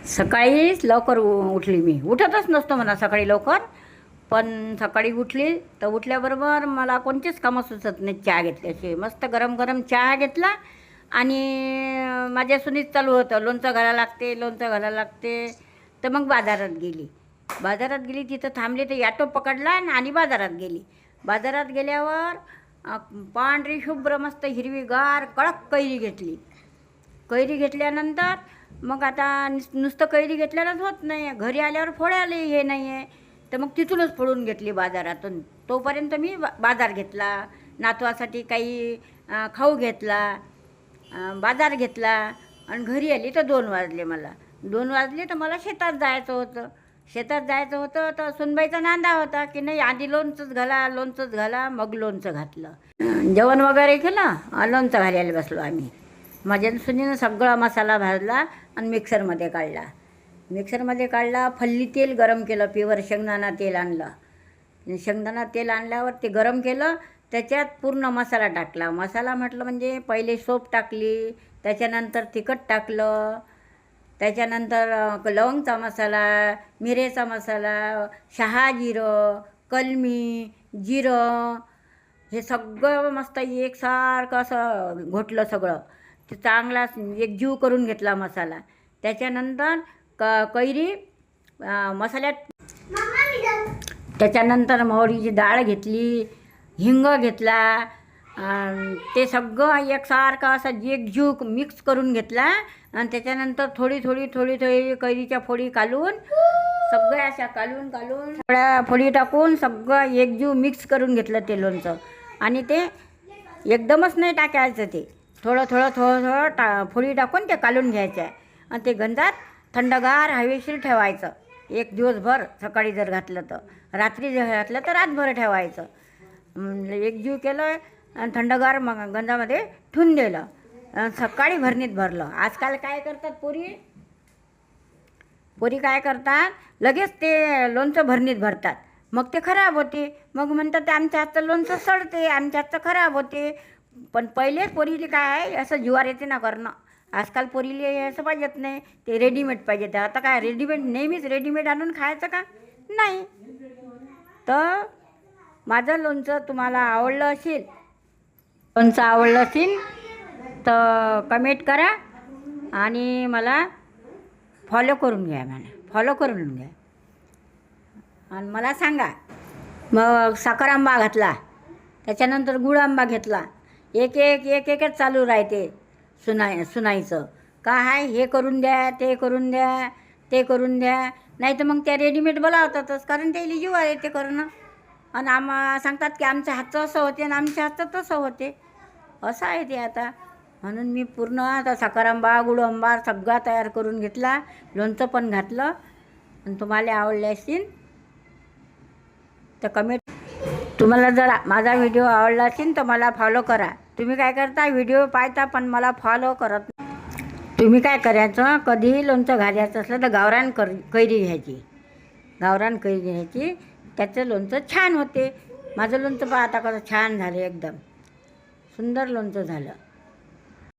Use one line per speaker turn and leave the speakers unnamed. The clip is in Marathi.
सकाळीच लवकर उठली मी. उठतच नसतो म्हणा सकाळी लवकर, पण सकाळी उठली तर उठल्याबरोबर मला कोणतेच कामं सुचत नाही चहा घेतल्याशी. मस्त गरम गरम चहा घेतला आणि माझ्या सुनीत चालू होतं, लोणचं घालायला लागते, लोणचं घालायला लागते. तर मग बाजारात गेली तिथं थांबली तर ॲटो पकडला आणि बाजारात गेली. बाजारात गेल्यावर पांढरी शुभ्र मस्त हिरवीगार कडक कैरी घेतली. कैरी घेतल्यानंतर मग आता नुसतं कैरी घेतल्यानंच होत नाही, घरी आल्यावर फोडायला हे नाही आहे, तर मग तिथूनच फोडून घेतली बाजारातून. तोपर्यंत मी बाजार घेतला, नातवासाठी काही खाऊ घेतला, बाजार घेतला आणि घरी आली तर 2 वाजले. मला 2 वाजले तर मला शेतात जायचं होतं. तर सुनबाईचा नांदा होता की नाही आधी लोणचंच घाला. मग लोणचं घातलं, जेवण वगैरे केलं, लोणचं घालायला बसलो आम्ही. माझ्या सुनीनं सगळा मसाला भाजला आणि मिक्सरमध्ये काढला. फल्ली तेल गरम केलं, प्युअर शेंगदाणा तेल आणलं. शेंगदाणा तेल आणल्यावर ते गरम केलं, त्याच्यात पूर्ण मसाला टाकला. मसाला म्हटलं म्हणजे पहिले सोप टाकली, त्याच्यानंतर तिखट टाकलं, त्याच्यानंतर लवंगचा मसाला, मिरेचा मसाला, शहाजिरं, कलमी, जिरं, हे सगळं मस्त एकसारखं असं घोटलं सगळं. ते चांगला एकजीव करून घेतला मसाला. त्याच्यानंतर कैरी मसाल्यात, त्याच्यानंतर मोहरीची डाळ घेतली, हिंग घेतला, ते सगळं एकसारखं असं एकजीव मिक्स करून घेतला. आणि त्याच्यानंतर थोडी कैरीच्या फोडी काढून सगळ्या अशा काढून सगळ्या फोडी टाकून सगळं एकजीव मिक्स करून घेतलं ते लोणचं. आणि ते एकदमच नाही टाकायचं, ते थोडं फोडी टाकून ते काढून घ्यायचं आणि ते गंजात थंडगार हवेशीर ठेवायचं. 1 दिवसभर, सकाळी जर घातलं तर रात्री जर घातलं तर रातभर ठेवायचं. एकजीव केलं आणि थंडगार मग गंजामध्ये ठेवून दिलं. सकाळी भरणीत भरलं. आजकाल काय करतात पोरी काय करतात, लगेच ते लोणचं भरणीत भरतात, मग ते खराब होते. मग म्हणतात ते आमच्या हातचं लोणचं सडते, आमच्या हातचं खराब होते. पण पहिले पोरीले काय आहे असं जीवार येते ना करणं. आजकाल पोरीले असं पाहिजेत नाही, ते रेडीमेड पाहिजे. आता काय नेहमीच रेडीमेड आणून खायचं का नाही. तर माझं लोणचं तुम्हाला आवडलं असेल, तर कमेंट करा आणि मला फॉलो करून घ्या आणि मला सांगा. मग साखर आंबा घातला, त्याच्यानंतर गुळ आंबा घेतला. एकच चालू राहते सुनाईचं का आहे, हे करून द्या, ते करून द्या. नाही तर मग त्या रेडीमेड बोलावतातच, कारण ते जीवा येते करणं. आणि सांगतात की आमच्या हातचं असं होते आणि आमच्या हातचं तसं होते. असं आहे ते आता. म्हणून मी पूर्ण आता साखर आंबा, गुळ आंबा सगळा तयार करून घेतला, लोणचं पण घातलं. आणि तुम्हाला आवडले असतील तर कमेंट. तुम्हाला जर माझा व्हिडिओ आवडला असेल तर मला फॉलो करा. तुम्ही काय करता, व्हिडिओ पाहता पण मला फॉलो करत नाही. तुम्ही काय करायचं, कधीही लोणचं घालायचं असलं तर गावरान कैरी घ्यायची. त्याचं लोणचं छान होते. माझं लोणचं पहा आता कसं छान झालं, एकदम सुंदर लोणचं झालं.